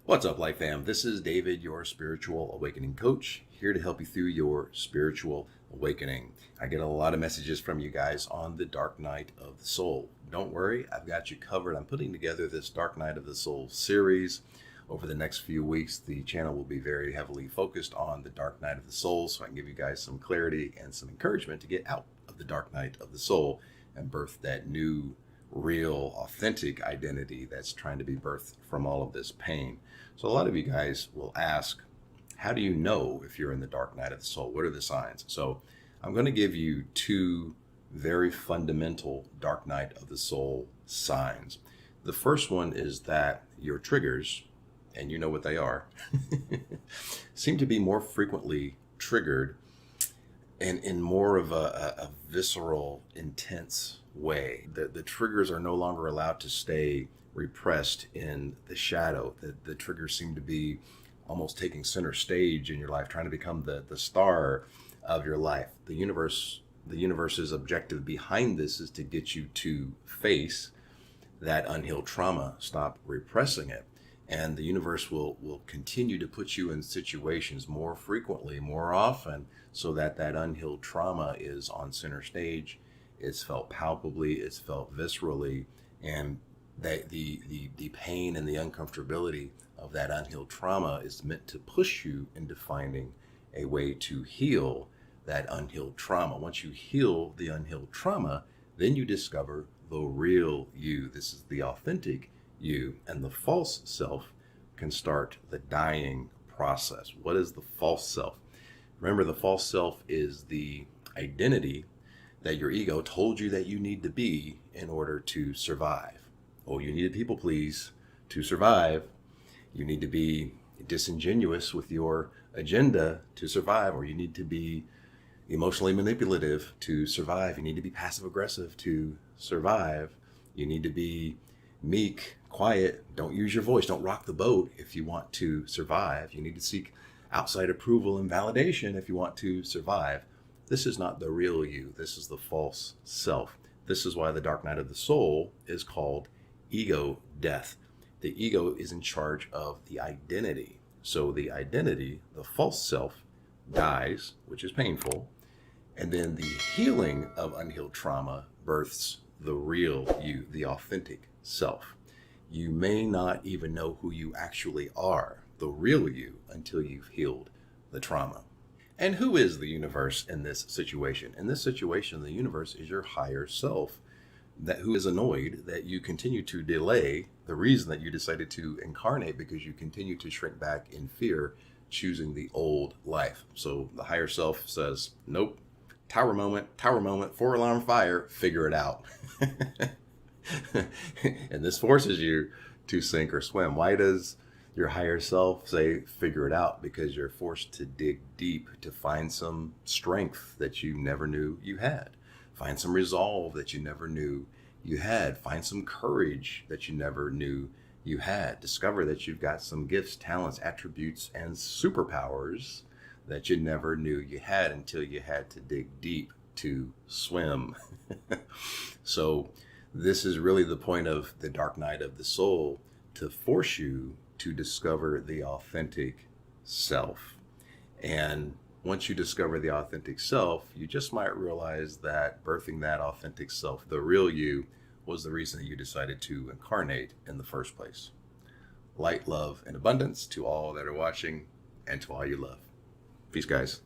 What's up, Life Fam? This is David, your spiritual awakening coach, here to help you through your spiritual awakening. I get a lot of messages from you guys on the dark night of the soul. Don't worry, I've got you covered. I'm putting together this dark night of the soul series. Over the next few weeks, the channel will be very heavily focused on the dark night of the soul, so I can give you guys some clarity and some encouragement to get out of the dark night of the soul and birth that new, real, authentic identity that's trying to be birthed from all of this pain. So a lot of you guys will ask, how do you know if you're in the dark night of the soul? What are the signs? So I'm going to give you two very fundamental dark night of the soul signs. The first one is that your triggers, and you know what they are, seem to be more frequently triggered and in more of a visceral, intense way. The triggers are no longer allowed to stay repressed in the shadow. The triggers seem to be almost taking center stage in your life, trying to become the star of your life. The universe's objective behind this is to get you to face that unhealed trauma, stop repressing it. And the universe will continue to put you in situations more frequently, more often, so that unhealed trauma is on center stage. It's felt palpably, it's felt viscerally, and that the pain and the uncomfortability of that unhealed trauma is meant to push you into finding a way to heal that unhealed trauma. Once you heal the unhealed trauma, then you discover the real you. This is the authentic you, and the false self can start the dying process. What is the false self? Remember, the false self is the identity that your ego told you that you need to be in order to survive. Oh, you need to people please to survive. You need to be disingenuous with your agenda to survive, or you need to be emotionally manipulative to survive. You need to be passive aggressive to survive. You need to be meek, quiet, don't use your voice, don't rock the boat if you want to survive. You need to seek outside approval and validation if you want to survive. This is not the real you. This is the false self. This is why the dark night of the soul is called ego death. The ego is in charge of the identity. So the identity, the false self, dies, which is painful. And then the healing of unhealed trauma births the real you, the authentic self. You may not even know who you actually are, the real you, until you've healed the trauma. And who is the universe in this situation? In this situation, the universe is your higher self, who is annoyed that you continue to delay the reason that you decided to incarnate, because you continue to shrink back in fear, choosing the old life. So the higher self says, nope, tower moment, 4-alarm fire, figure it out. And this forces you to sink or swim. Why does your higher self say figure it out? Because you're forced to dig deep to find some strength that you never knew you had. Find some resolve that you never knew you had. Find some courage that you never knew you had. Discover that you've got some gifts, talents, attributes, and superpowers that you never knew you had until you had to dig deep to swim. So this is really the point of the dark night of the soul, to force you to discover the authentic self. And once you discover the authentic self, you just might realize that birthing that authentic self, the real you, was the reason that you decided to incarnate in the first place. Light, love, and abundance to all that are watching, and to all you love. Peace, guys.